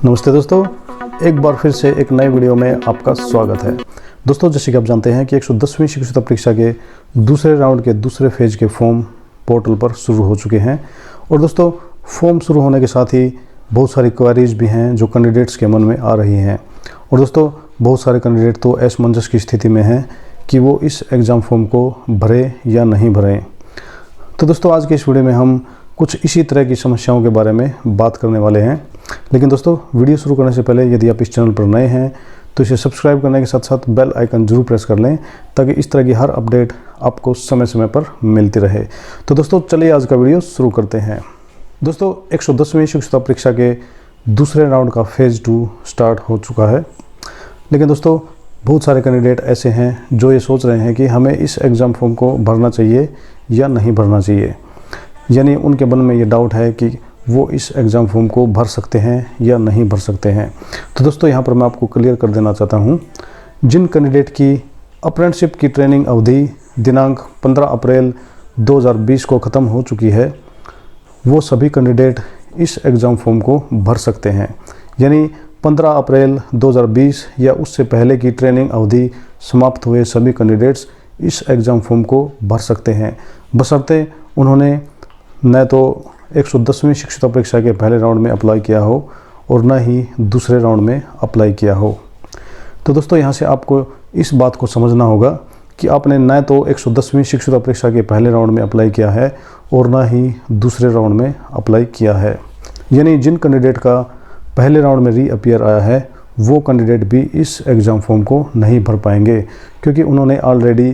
नमस्ते दोस्तों, एक बार फिर से एक नए वीडियो में आपका स्वागत है। दोस्तों, जैसे कि आप जानते हैं कि 110वीं शिक्षक परीक्षा के दूसरे राउंड के दूसरे फेज के फॉर्म पोर्टल पर शुरू हो चुके हैं। और दोस्तों, फॉर्म शुरू होने के साथ ही बहुत सारी क्वेरीज भी हैं जो कैंडिडेट्स के मन में आ रही हैं। और दोस्तों, बहुत सारे कैंडिडेट तो असमंजस की स्थिति में हैं कि वो इस एग्ज़ाम फॉर्म को भरें या नहीं भरें। तो दोस्तों, आज के इस वीडियो में हम कुछ इसी तरह की समस्याओं के बारे में बात करने वाले हैं। लेकिन दोस्तों, वीडियो शुरू करने से पहले यदि आप इस चैनल पर नए हैं तो इसे सब्सक्राइब करने के साथ साथ बेल आइकन जरूर प्रेस कर लें ताकि इस तरह की हर अपडेट आपको समय समय पर मिलती रहे। तो दोस्तों, चलिए आज का वीडियो शुरू करते हैं। दोस्तों, 110वीं शिक्षक परीक्षा के दूसरे राउंड का फेज़ 2 स्टार्ट हो चुका है। लेकिन दोस्तों, बहुत सारे कैंडिडेट ऐसे हैं जो ये सोच रहे हैं कि हमें इस एग्ज़ाम फॉर्म को भरना चाहिए या नहीं भरना चाहिए। यानी उनके मन में ये डाउट है कि वो इस एग्ज़ाम फॉर्म को भर सकते हैं या नहीं भर सकते हैं। तो दोस्तों, यहाँ पर मैं आपको क्लियर कर देना चाहता हूँ, जिन कैंडिडेट की अप्रेंटिसशिप की ट्रेनिंग अवधि दिनांक 15 अप्रैल 2020 को ख़त्म हो चुकी है, वो सभी कैंडिडेट इस एग्ज़ाम फॉर्म को भर सकते हैं। यानी 15 अप्रैल 2020 या उससे पहले की ट्रेनिंग अवधि समाप्त हुए सभी कैंडिडेट्स इस एग्ज़ाम फॉर्म को भर सकते हैं, बशर्ते उन्होंने न तो 110वीं शिक्षक परीक्षा के पहले राउंड में अप्लाई किया हो और न ही दूसरे राउंड में अप्लाई किया हो। तो दोस्तों, यहाँ से आपको इस बात को समझना होगा कि आपने न तो 110वीं शिक्षक परीक्षा के पहले राउंड में अप्लाई किया है और न ही दूसरे राउंड में अप्लाई किया है। यानी जिन कैंडिडेट का पहले राउंड में रीअपियर आया है वो कैंडिडेट भी इस एग्ज़ाम फॉर्म को नहीं भर पाएंगे, क्योंकि उन्होंने ऑलरेडी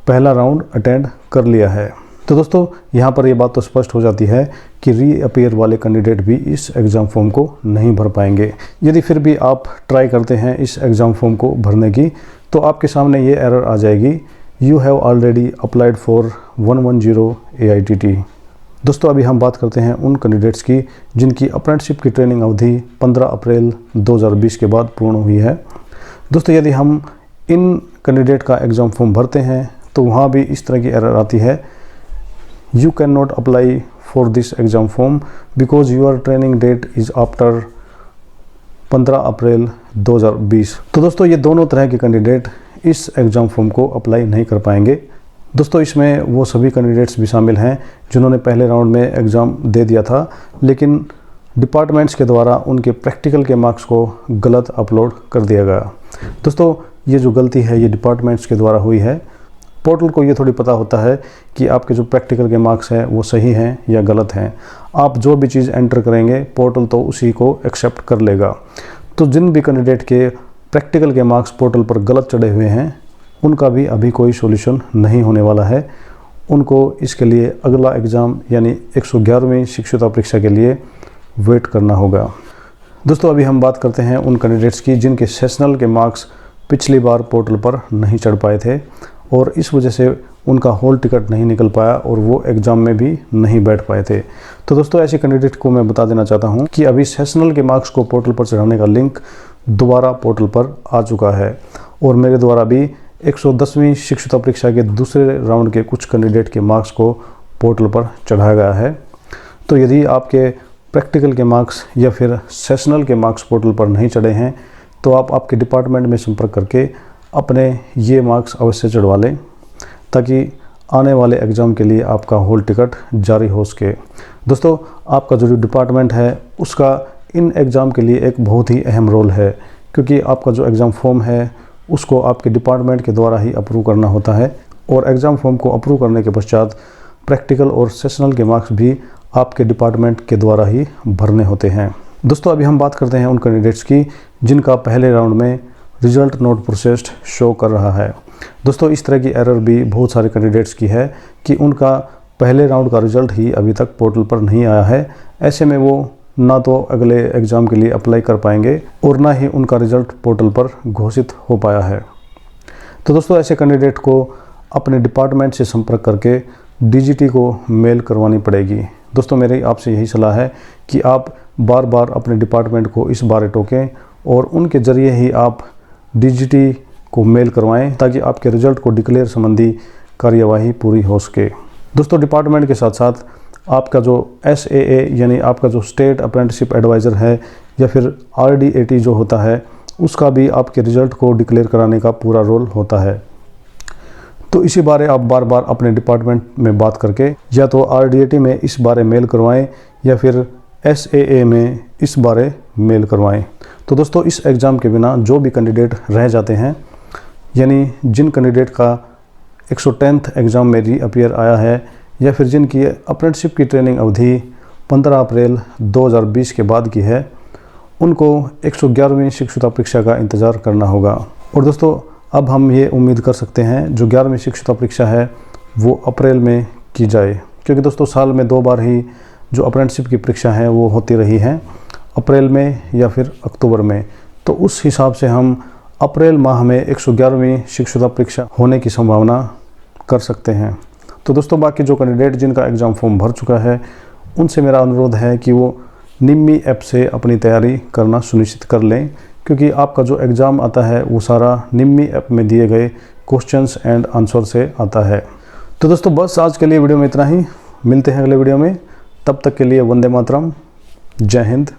पहला राउंड अटेंड कर लिया है। तो दोस्तों, यहाँ पर ये बात तो स्पष्ट हो जाती है कि रीअपियर वाले कैंडिडेट भी इस एग्ज़ाम फॉर्म को नहीं भर पाएंगे। यदि फिर भी आप ट्राई करते हैं इस एग्ज़ाम फॉर्म को भरने की, तो आपके सामने ये एरर आ जाएगी, you have already applied for 110 AITT। दोस्तों, अभी हम बात करते हैं उन कैंडिडेट्स की जिनकी अप्रेंटिसशिप की ट्रेनिंग अवधि 15 अप्रैल 2020 के बाद पूर्ण हुई है। दोस्तों, यदि हम इन कैंडिडेट का एग्ज़ाम फॉर्म भरते हैं तो वहाँ भी इस तरह की एरर आती है, You cannot apply for this exam form because your training date is after 15 अप्रैल 2020। तो दोस्तों, ये दोनों तरह के कैंडिडेट इस एग्ज़ाम फॉर्म को अप्लाई नहीं कर पाएंगे। दोस्तों, इसमें वो सभी कैंडिडेट्स भी शामिल हैं जिन्होंने पहले राउंड में एग्ज़ाम दे दिया था, लेकिन डिपार्टमेंट्स के द्वारा उनके प्रैक्टिकल के मार्क्स को गलत अपलोड कर दिया गया। दोस्तों, ये जो गलती है ये डिपार्टमेंट्स के द्वारा हुई है। पोर्टल को ये थोड़ी पता होता है कि आपके जो प्रैक्टिकल के मार्क्स हैं वो सही हैं या गलत हैं। आप जो भी चीज़ एंटर करेंगे पोर्टल तो उसी को एक्सेप्ट कर लेगा। तो जिन भी कैंडिडेट के प्रैक्टिकल के मार्क्स पोर्टल पर गलत चढ़े हुए हैं उनका भी अभी कोई सॉल्यूशन नहीं होने वाला है। उनको इसके लिए अगला एग्ज़ाम यानी 111वीं शिक्षक परीक्षा के लिए वेट करना होगा। दोस्तों, अभी हम बात करते हैं उन कैंडिडेट्स की जिनके सेशनल के मार्क्स पिछली बार पोर्टल पर नहीं चढ़ पाए थे और इस वजह से उनका हॉल टिकट नहीं निकल पाया और वो एग्ज़ाम में भी नहीं बैठ पाए थे। तो दोस्तों, ऐसे कैंडिडेट को मैं बता देना चाहता हूं कि अभी सेशनल के मार्क्स को पोर्टल पर चढ़ाने का लिंक दोबारा पोर्टल पर आ चुका है और मेरे द्वारा भी 110वीं शिक्षक परीक्षा के दूसरे राउंड के कुछ कैंडिडेट के मार्क्स को पोर्टल पर चढ़ाया गया है। तो यदि आपके प्रैक्टिकल के मार्क्स या फिर सेशनल के मार्क्स पोर्टल पर नहीं चढ़े हैं तो आप आपके डिपार्टमेंट में संपर्क करके अपने ये मार्क्स अवश्य चढ़वा लें ताकि आने वाले एग्ज़ाम के लिए आपका हॉल टिकट जारी हो सके। दोस्तों, आपका जो डिपार्टमेंट है उसका इन एग्ज़ाम के लिए एक बहुत ही अहम रोल है, क्योंकि आपका जो एग्ज़ाम फॉर्म है उसको आपके डिपार्टमेंट के द्वारा ही अप्रूव करना होता है और एग्ज़ाम फॉर्म को अप्रूव करने के पश्चात प्रैक्टिकल और सेशनल के मार्क्स भी आपके डिपार्टमेंट के द्वारा ही भरने होते हैं। दोस्तों, अभी हम बात करते हैं उन कैंडिडेट्स की जिनका पहले राउंड में रिजल्ट नोट प्रोसेस्ड शो कर रहा है। दोस्तों, इस तरह की एरर भी बहुत सारे कैंडिडेट्स की है कि उनका पहले राउंड का रिजल्ट ही अभी तक पोर्टल पर नहीं आया है। ऐसे में वो ना तो अगले एग्ज़ाम के लिए अप्लाई कर पाएंगे और ना ही उनका रिजल्ट पोर्टल पर घोषित हो पाया है। तो दोस्तों, ऐसे कैंडिडेट को अपने डिपार्टमेंट से संपर्क करके DGT को मेल करवानी पड़ेगी। दोस्तों, मेरी आपसे यही सलाह है कि आप बार बार अपने डिपार्टमेंट को इस बारे टोकें और उनके ज़रिए ही आप DGT को मेल करवाएं ताकि आपके रिजल्ट को डिक्लेयर संबंधी कार्यवाही पूरी हो सके। दोस्तों, डिपार्टमेंट के साथ साथ आपका जो SAA यानी आपका जो स्टेट अप्रेंटिसशिप एडवाइज़र है या फिर RDAT जो होता है उसका भी आपके रिज़ल्ट को डिक्लेयर कराने का पूरा रोल होता है। तो इसी बारे आप बार बार अपने डिपार्टमेंट में बात करके या तो RDAT में इस बारे मेल करवाएं या फिर SAA में इस बारे मेल करवाएं। तो दोस्तों, इस एग्ज़ाम के बिना जो भी कैंडिडेट रह जाते हैं, यानी जिन कैंडिडेट का 110th एग्ज़ाम में रीअपीयर आया है या फिर जिनकी अप्रेंटिसशिप की ट्रेनिंग अवधि 15 अप्रैल 2020 के बाद की है, उनको 111वीं शिक्षुता परीक्षा का इंतज़ार करना होगा। और दोस्तों, अब हम ये उम्मीद कर सकते हैं जो 11वीं शिक्षुता परीक्षा है वो अप्रैल में की जाए, क्योंकि दोस्तों साल में 2 बार ही जो अप्रेंटिसशिप की परीक्षा है वो होती रही हैं, अप्रैल में या फिर अक्टूबर में। तो उस हिसाब से हम अप्रैल माह में 111वीं शिक्षुता परीक्षा होने की संभावना कर सकते हैं। तो दोस्तों, बाकी जो कैंडिडेट जिनका एग्ज़ाम फॉर्म भर चुका है उनसे मेरा अनुरोध है कि वो निम्मी ऐप से अपनी तैयारी करना सुनिश्चित कर लें, क्योंकि आपका जो एग्ज़ाम आता है वो सारा निम्मी ऐप में दिए गए क्वेश्चंस एंड आंसर से आता है। तो दोस्तों, बस आज के लिए वीडियो में इतना ही। मिलते हैं अगले वीडियो में, तब तक के लिए वंदे मातरम, जय हिंद।